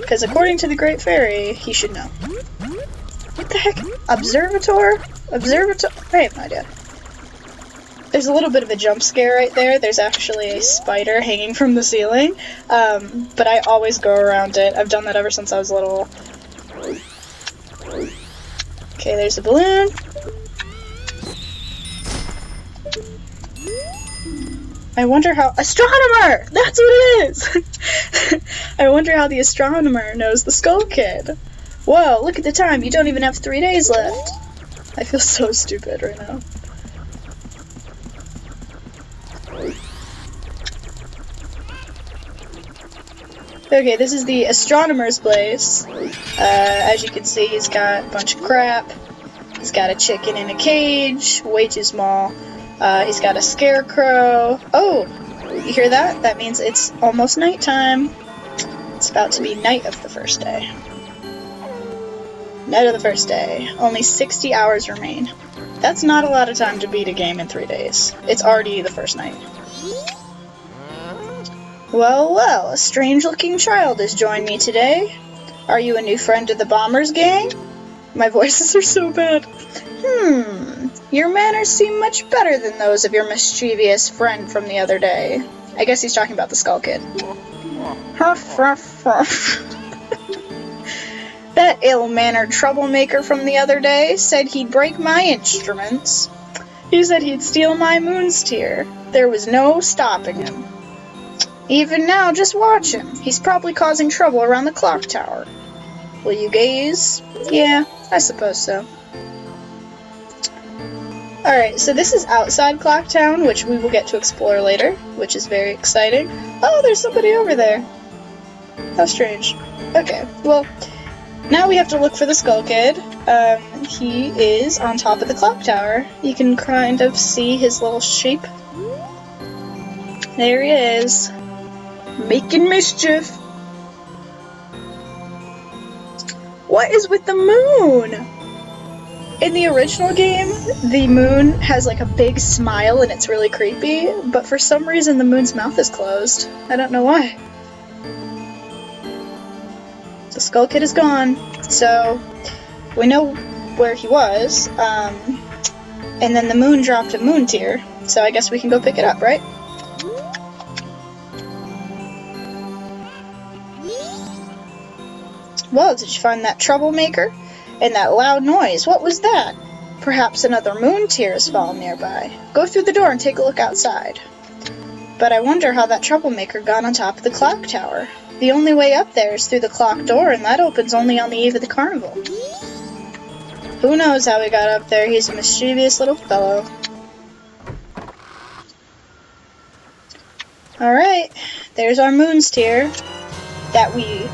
because according to the Great Fairy, he should know. What the heck? Observator? I have no idea. There's a little bit of a jump scare right there. There's actually a spider hanging from the ceiling, but I always go around it. I've done that ever since I was little. Okay, there's a balloon. I wonder how— Astronomer! That's what it is! I wonder how the Astronomer knows the Skull Kid. Whoa, look at the time. You don't even have 3 days left. I feel so stupid right now. Okay, this is the Astronomer's place. As you can see, he's got a bunch of crap. He's got a chicken in a cage, way too small. He's got a scarecrow. Oh, you hear that? That means it's almost nighttime. It's about to be night of the first day. Night of the first day. Only 60 hours remain. That's not a lot of time to beat a game in 3 days. It's already the first night. Well, well, a strange-looking child has joined me today. Are you a new friend of the Bombers gang? My voices are so bad. Your manners seem much better than those of your mischievous friend from the other day. I guess he's talking about the Skull Kid. Huff, ruff, ruff. That ill-mannered troublemaker from the other day said he'd break my instruments. He said he'd steal my moon's tear. There was no stopping him. Even now, just watch him. He's probably causing trouble around the clock tower. Will you gaze? Yeah, I suppose so. Alright, so this is outside Clocktown, which we will get to explore later, which is very exciting. Oh, there's somebody over there. How strange. Okay, well, now we have to look for the Skull Kid. He is on top of the clock tower. You can kind of see his little shape. There he is. Making mischief. What is with the moon? In the original game, the moon has like a big smile and it's really creepy, but for some reason the moon's mouth is closed. I don't know why. The Skull Kid is gone, so we know where he was, and then the moon dropped a moon tear, so I guess we can go pick it up, right? Well, did you find that troublemaker? And that loud noise, what was that? Perhaps another moon tear has fallen nearby. Go through the door and take a look outside. But I wonder how that troublemaker got on top of the clock tower. The only way up there is through the clock door, and that opens only on the eve of the carnival. Who knows how he got up there? He's a mischievous little fellow. Alright, there's our moon's tear that we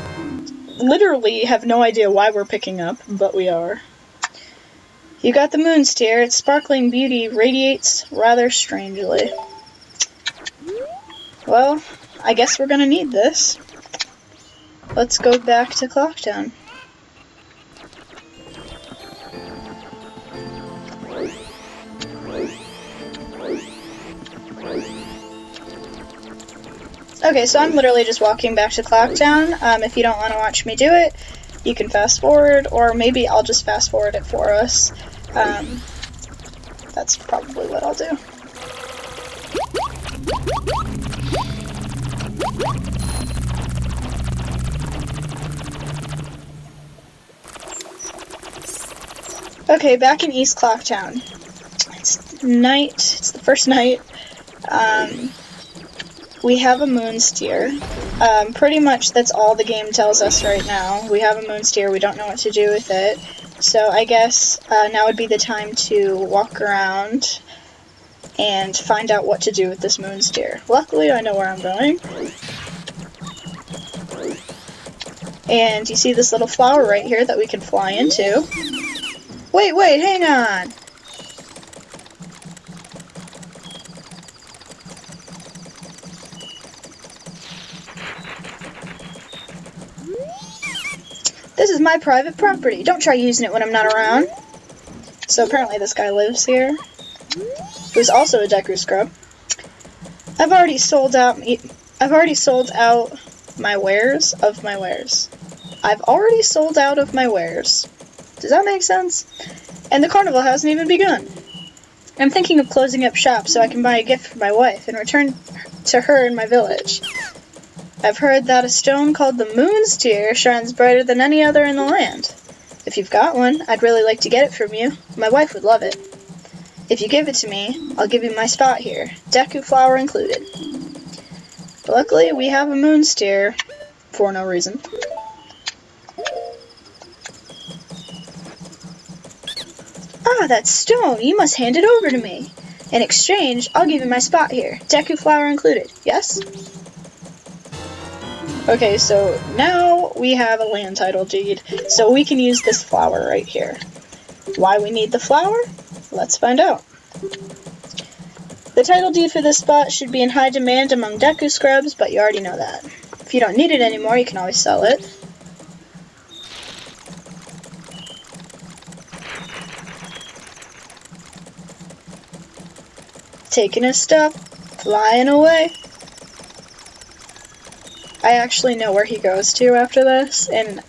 literally have no idea why we're picking up, but we are. You got the moon's tear. Its sparkling beauty radiates rather strangely. Well, I guess we're gonna need this. Let's go back to Clocktown. Okay, so I'm literally just walking back to Clocktown. If you don't want to watch me do it, you can fast forward, or maybe I'll just fast forward it for us. That's probably what I'll do. Okay, back in East Clocktown. It's night. It's the first night. We have a moon's tear. Pretty much that's all the game tells us right now. We have a moon's tear, we don't know what to do with it. So I guess now would be the time to walk around and find out what to do with this moon's tear. Luckily, I know where I'm going. And you see this little flower right here that we can fly into. Wait, hang on! This is my private property. Don't try using it when I'm not around. So apparently this guy lives here, who's also a Deku scrub. I've already sold out my wares of my wares. I've already sold out of my wares. Does that make sense? And the carnival hasn't even begun. I'm thinking of closing up shop so I can buy a gift for my wife and return to her in my village. I've heard that a stone called the Moon's Tear shines brighter than any other in the land. If you've got one, I'd really like to get it from you. My wife would love it. If you give it to me, I'll give you my spot here, Deku flower included. But luckily, we have a Moon's Tear for no reason. Ah, that stone! You must hand it over to me. In exchange, I'll give you my spot here, Deku flower included. Yes? Okay, so now we have a land title deed, so we can use this flower right here. Why we need the flower? Let's find out. The title deed for this spot should be in high demand among Deku scrubs, but you already know that. If you don't need it anymore, you can always sell it. Taking his stuff, flying away. I actually know where he goes to after this, and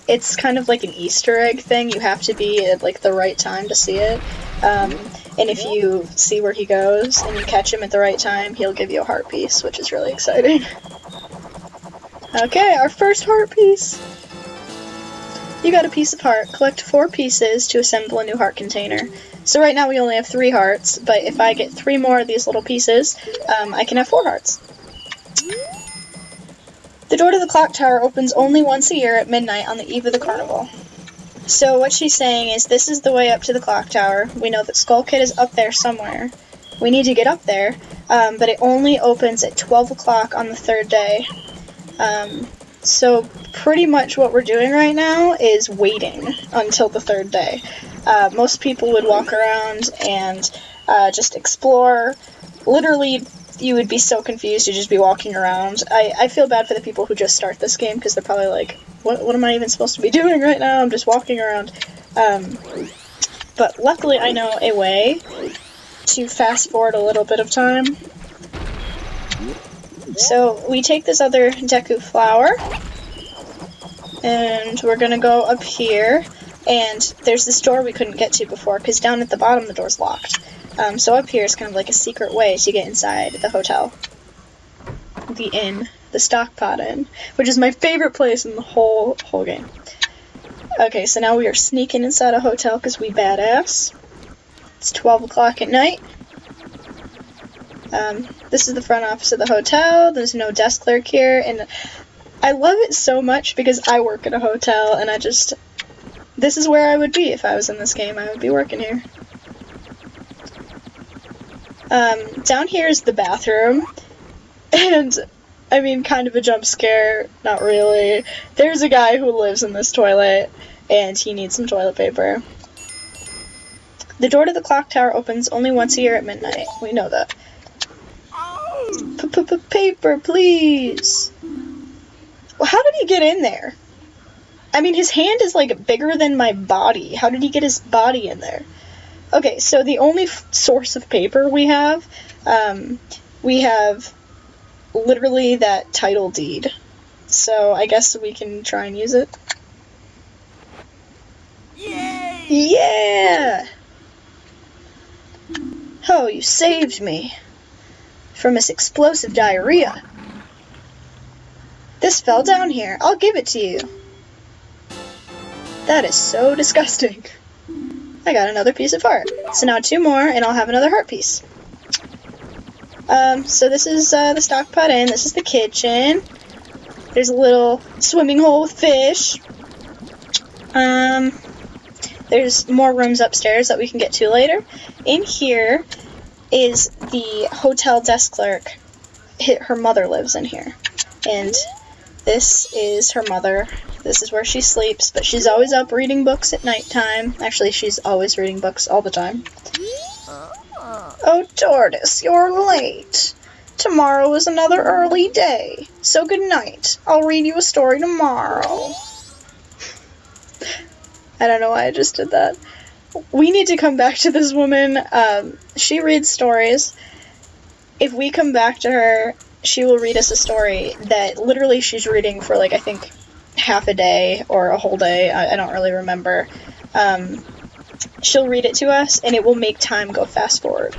it's kind of like an Easter egg thing. You have to be at like the right time to see it. And if you see where he goes and you catch him at the right time, he'll give you a heart piece, which is really exciting. Okay, our first heart piece. You got a piece of heart. Collect 4 pieces to assemble a new heart container. So right now we only have 3 hearts, but if I get 3 more of these little pieces, I can have 4 hearts. The door to the clock tower opens only once a year at midnight on the eve of the carnival. So what she's saying is this is the way up to the clock tower. We know that Skull Kid is up there somewhere. We need to get up there, but it only opens at 12 o'clock on the 3rd day. So pretty much what we're doing right now is waiting until the 3rd day. Most people would walk around and just explore. Literally, you would be so confused, you'd just be walking around. I feel bad for the people who just start this game, because they're probably like, what am I even supposed to be doing right now? I'm just walking around. But luckily I know a way to fast forward a little bit of time. So we take this other Deku flower, and we're gonna go up here, and there's this door we couldn't get to before, because down at the bottom the door's locked. So up here is kind of like a secret way to get inside the hotel. The inn. The Stockpot Inn. Which is my favorite place in the whole game. Okay, so now we are sneaking inside a hotel because we badass. It's 12 o'clock at night. This is the front office of the hotel. There's no desk clerk here, and I love it so much because I work at a hotel, and this is where I would be if I was in this game. I would be working here. Down here is the bathroom, and I mean, kind of a jump scare, not really. There's a guy who lives in this toilet, and he needs some toilet paper. The door to the clock tower opens only once a year at midnight. We know that. Paper, please! Well, how did he get in there? I mean, his hand is, like, bigger than my body. How did he get his body in there? Okay, so the only source of paper we have literally that title deed. So I guess we can try and use it. Yay! Yeah! Oh, you saved me from this explosive diarrhea. This fell down here. I'll give it to you. That is so disgusting. I got another piece of heart. So now 2 more, and I'll have another heart piece. So this is the Stockpot Inn. This is the kitchen. There's a little swimming hole with fish. There's more rooms upstairs that we can get to later. In here is the hotel desk clerk. Her mother lives in here. And this is her mother. This is where she sleeps, but she's always up reading books at nighttime. Actually, she's always reading books all the time. Oh, Tortoise, you're late. Tomorrow is another early day, so good night. I'll read you a story tomorrow. I don't know why I just did that. We need to come back to this woman. She reads stories. If we come back to her, she will read us a story that literally she's reading for, like, I think half a day or a whole day, I don't really remember, she'll read it to us, and it will make time go fast forward.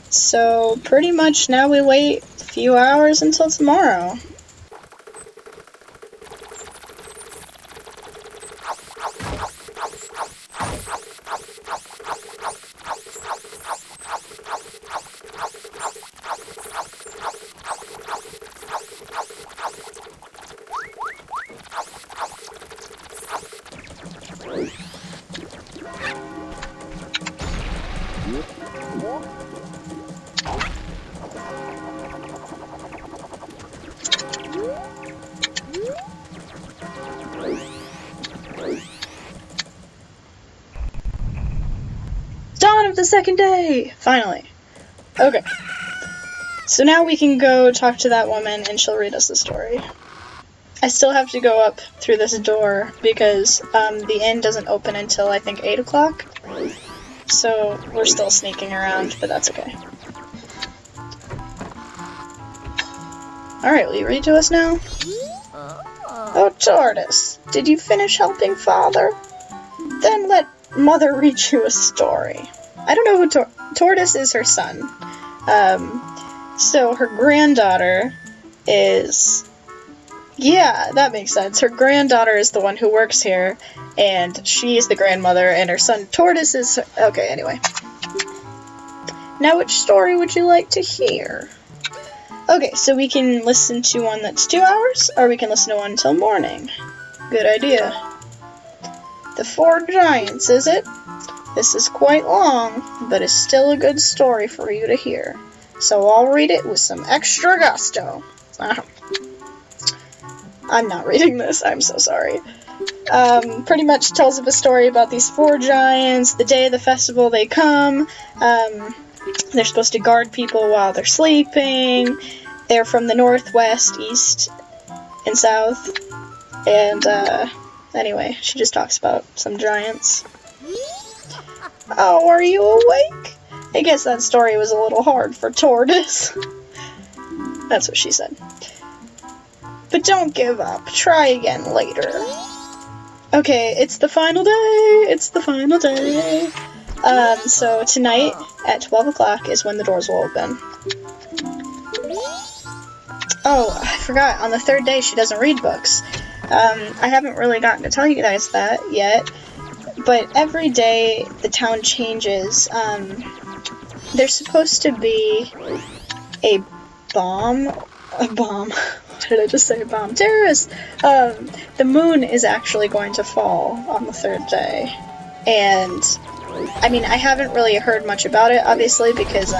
So pretty much now we wait a few hours until tomorrow. Dawn of the second day! Finally. Okay. So now we can go talk to that woman and she'll read us the story. I still have to go up through this door because the inn doesn't open until I think 8 o'clock. So we're still sneaking around, but that's okay. Alright, will you read to us now? Oh, Tortoise, did you finish helping Father? Then let Mother read you a story. I don't know who Tortoise is her son. So her granddaughter is... Yeah, that makes sense. Her granddaughter is the one who works here, and she is the grandmother, and her son Tortoise is... Okay, anyway. Now which story would you like to hear? Okay, so we can listen to one that's 2 hours, or we can listen to one until morning. Good idea. The Four Giants, is it? This is quite long, but it's still a good story for you to hear. So I'll read it with some extra gusto. I'm not reading this, I'm so sorry. Pretty much tells of a story about these 4 giants. The day of the festival they come. They're supposed to guard people while they're sleeping. They're from the northwest, east, and south. And, anyway, she just talks about some giants. Oh, are you awake? I guess that story was a little hard for Tortoise. That's what she said. But don't give up. Try again later. Okay, it's the final day. It's the final day. So tonight at 12 o'clock is when the doors will open. Oh, I forgot. On the 3rd day, she doesn't read books. I haven't really gotten to tell you guys that yet. But every day the town changes. There's supposed to be a bomb. A bomb. Why did I just say bomb? Terrorists! The moon is actually going to fall on the 3rd day. And, I mean, I haven't really heard much about it, obviously, because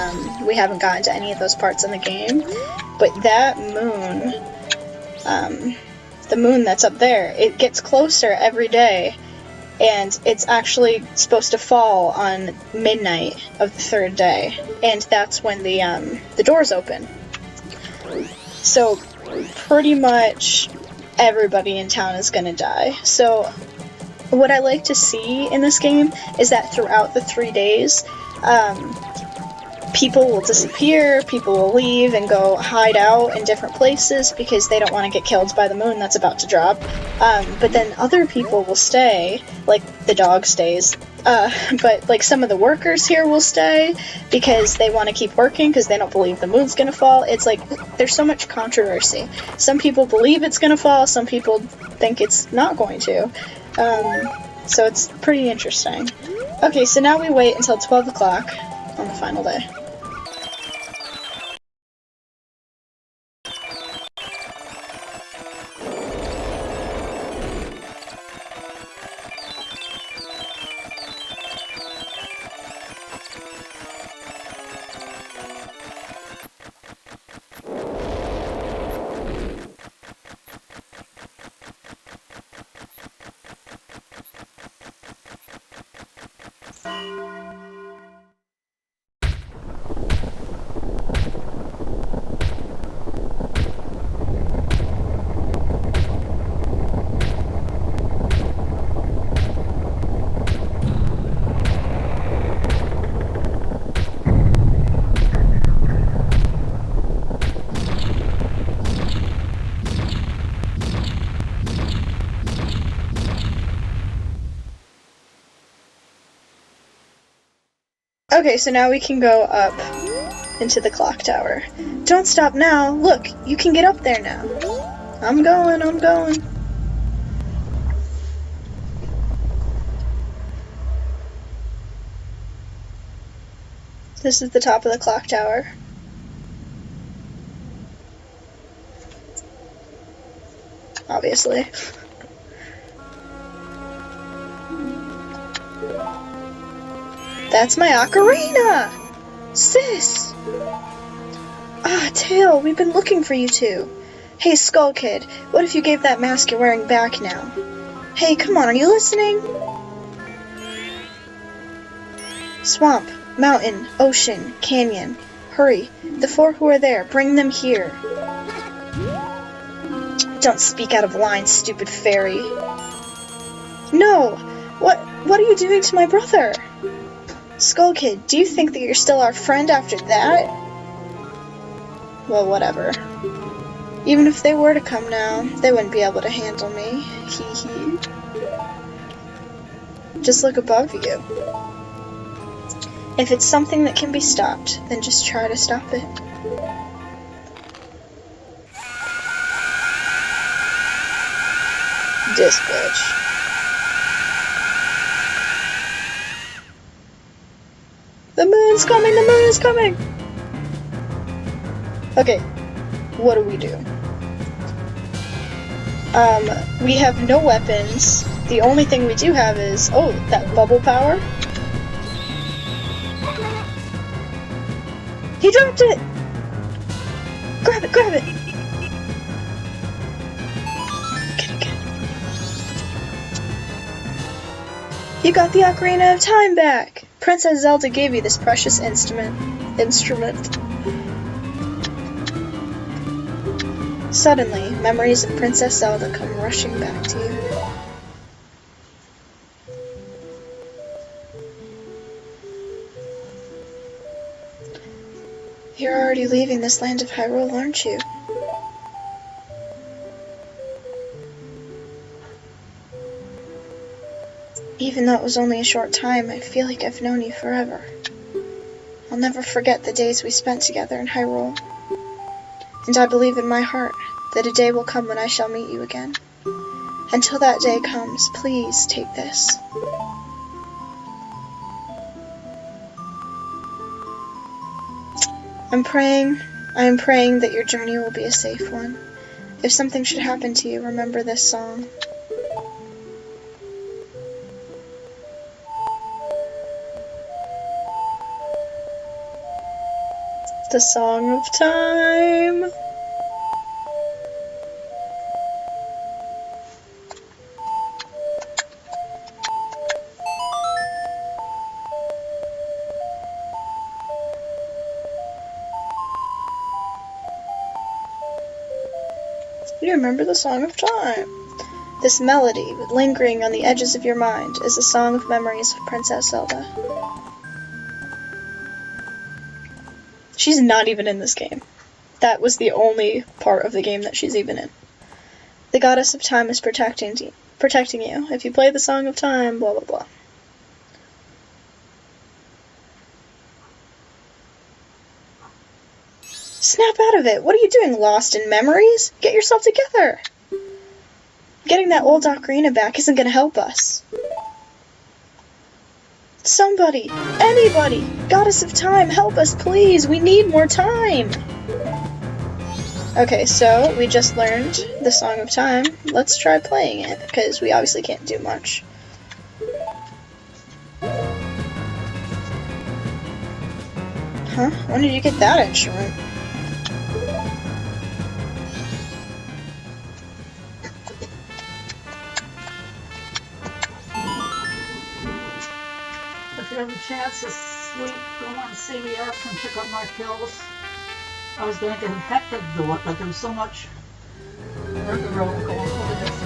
we haven't gotten to any of those parts in the game. But that moon, the moon that's up there, it gets closer every day. And it's actually supposed to fall on midnight of the 3rd day. And that's when the doors open. So, pretty much everybody in town is gonna die. So, what I like to see in this game is that throughout the 3 days, people will disappear, people will leave and go hide out in different places because they don't want to get killed by the moon that's about to drop. But then other people will stay, like the dog stays. But like some of the workers here will stay because they want to keep working because they don't believe the moon's gonna fall. It's like there's so much controversy. Some people believe it's gonna fall, some people think it's not going to. So it's pretty interesting. Okay, so now we wait until 12 o'clock on the final day. Okay, so now we can go up into the clock tower. Don't stop now. Look, you can get up there now. I'm going, I'm going. This is the top of the clock tower. Obviously. That's my ocarina! Sis! Ah, Tail, we've been looking for you two. Hey, Skull Kid, what if you gave that mask you're wearing back now? Hey, come on, are you listening? Swamp, mountain, ocean, canyon. Hurry, the four who are there, bring them here. Don't speak out of line, stupid fairy. No! What are you doing to my brother? Skull Kid, do you think that you're still our friend after that? Well, whatever. Even if they were to come now, they wouldn't be able to handle me. Hee hee. Just look above you. If it's something that can be stopped, then just try to stop it. This bitch. The moon's coming, the moon is coming! Okay, what do? We have no weapons. The only thing we do have is, oh, that bubble power. He dropped it! Grab it, grab it! Get it, get it. You got the Ocarina of Time back! Princess Zelda gave you this precious instrument. Suddenly, memories of Princess Zelda come rushing back to you. You're already leaving this land of Hyrule, aren't you? Even though it was only a short time, I feel like I've known you forever. I'll never forget the days we spent together in Hyrule. And I believe in my heart that a day will come when I shall meet you again. Until that day comes, please take this. I am praying that your journey will be a safe one. If something should happen to you, remember this song. The Song of Time. You remember the Song of Time. This melody, lingering on the edges of your mind, is a song of memories of Princess Zelda. She's not even in this game. That was the only part of the game that she's even in. The Goddess of Time is protecting you. If you play the Song of Time, blah blah blah. Snap out of it! What are you doing, lost in memories? Get yourself together! Getting that old ocarina back isn't gonna help us. Somebody! Anybody! Goddess of Time, help us, please! We need more time! Okay, so we just learned the Song of Time. Let's try playing it, because we obviously can't do much. Huh? When did you get that instrument? If you have a chance to sleep, go on CVS and pick up my pills. I was going to get Hector to do it, but there was so much rigmarole going over this.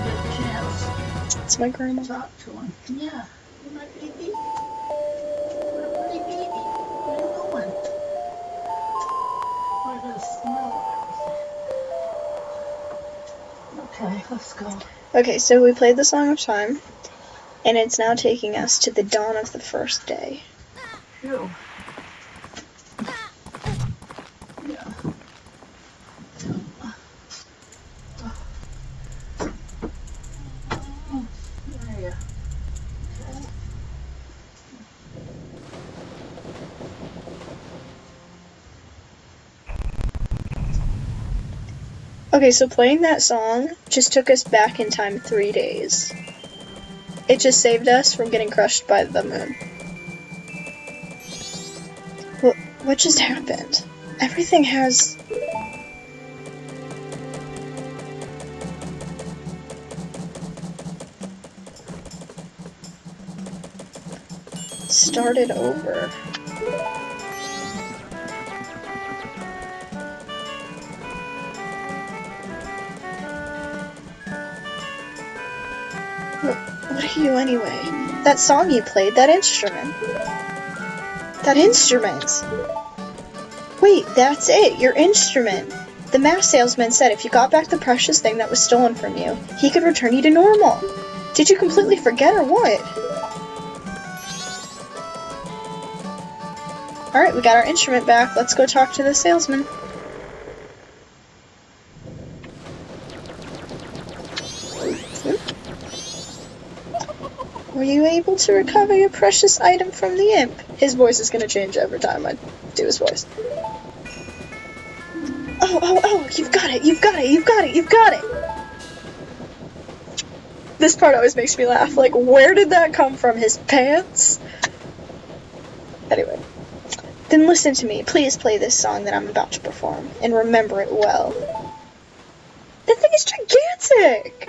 Get a chance. It's my grandma. Talk to him. Yeah. You're my pretty baby. You're a pretty baby. Where are you going? Where does it smell? Okay, let's go. Okay, so we played the Song of Time, and it's now taking us to the dawn of the first day. Phew. Yeah. There you go. Okay, so playing that song just took us back in time 3 days. It just saved us from getting crushed by the moon. What just happened? Everything has... started over. What are you anyway? That song you played, that instrument. That instrument! Wait, that's it, your instrument! The mask salesman said if you got back the precious thing that was stolen from you, he could return you to normal. Did you completely forget or what? Alright, we got our instrument back. Let's go talk to the salesman. Were you able to recover your precious item from the imp? His voice is gonna change every time I do his voice. Oh, you've got it, you've got it, you've got it, you've got it! This part always makes me laugh. Like, where did that come from? His pants? Anyway. Then listen to me. Please play this song that I'm about to perform, and remember it well. That thing is gigantic!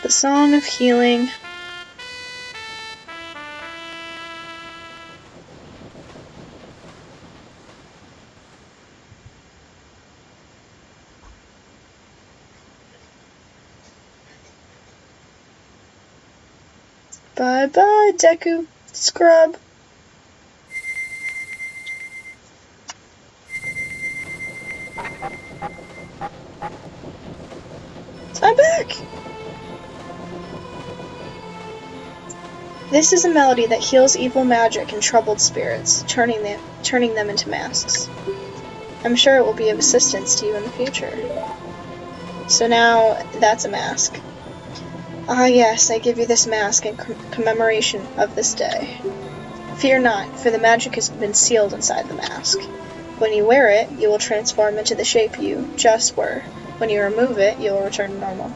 The Song of Healing. Bye-bye, Deku Scrub. I'm back! This is a melody that heals evil magic and troubled spirits, turning them into masks. I'm sure it will be of assistance to you in the future. So now, that's a mask. Ah yes, I give you this mask in commemoration of this day. Fear not, for the magic has been sealed inside the mask. When you wear it, you will transform into the shape you just were. When you remove it, you will return to normal.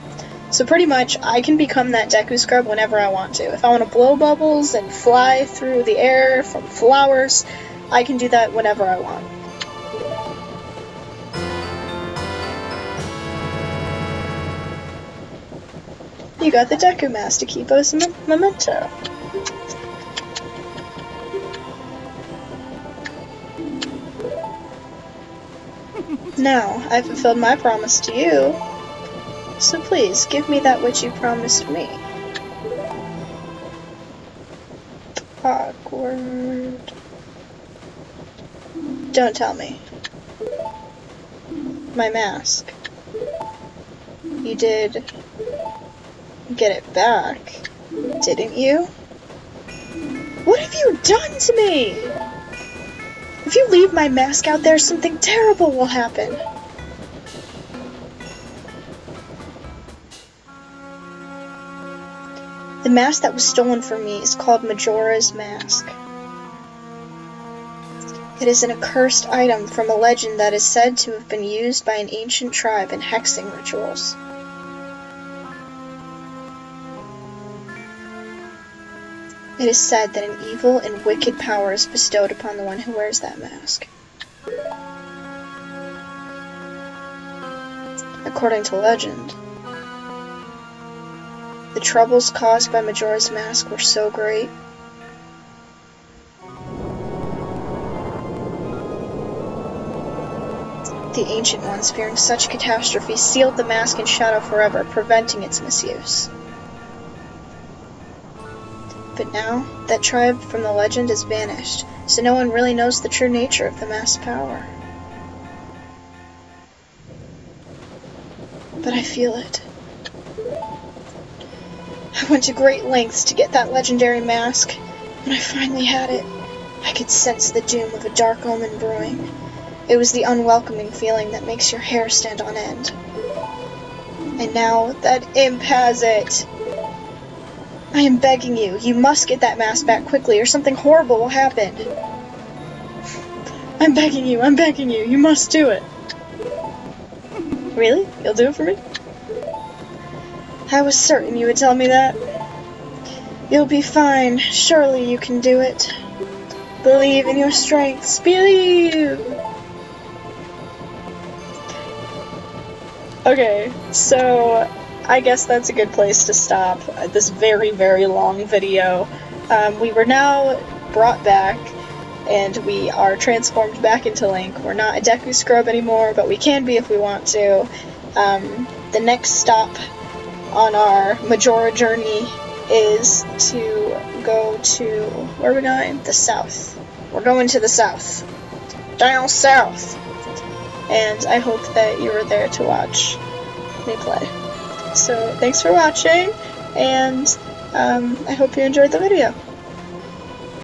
So pretty much, I can become that Deku Scrub whenever I want to. If I want to blow bubbles and fly through the air from flowers, I can do that whenever I want. You got the Deku mask to keep us a memento. Now, I've fulfilled my promise to you, so please, give me that which you promised me. Awkward. Don't tell me. My mask. You did get it back, didn't you? What have you done to me? If you leave my mask out there, something terrible will happen. The mask that was stolen from me is called Majora's Mask. It is an accursed item from a legend that is said to have been used by an ancient tribe in hexing rituals. It is said that an evil and wicked power is bestowed upon the one who wears that mask. According to legend, the troubles caused by Majora's Mask were so great the Ancient Ones, fearing such catastrophe, sealed the mask in shadow forever, preventing its misuse. But now, that tribe from the legend has vanished, so no one really knows the true nature of the masked power. But I feel it. I went to great lengths to get that legendary mask. When I finally had it, I could sense the doom of a dark omen brewing. It was the unwelcoming feeling that makes your hair stand on end. And now that imp has it. I am begging you, you must get that mask back quickly or something horrible will happen. I'm begging you, you must do it. Really? You'll do it for me? I was certain you would tell me that. You'll be fine, surely you can do it. Believe in your strengths, believe! Okay, so I guess that's a good place to stop this very, very long video. We were now brought back, and we are transformed back into Link. We're not a Deku Scrub anymore, but we can be if we want to. The next stop on our Majora journey is to go to... where are we going? The south. We're going to the south. Down south! And I hope that you were there to watch me play. So, thanks for watching, and I hope you enjoyed the video.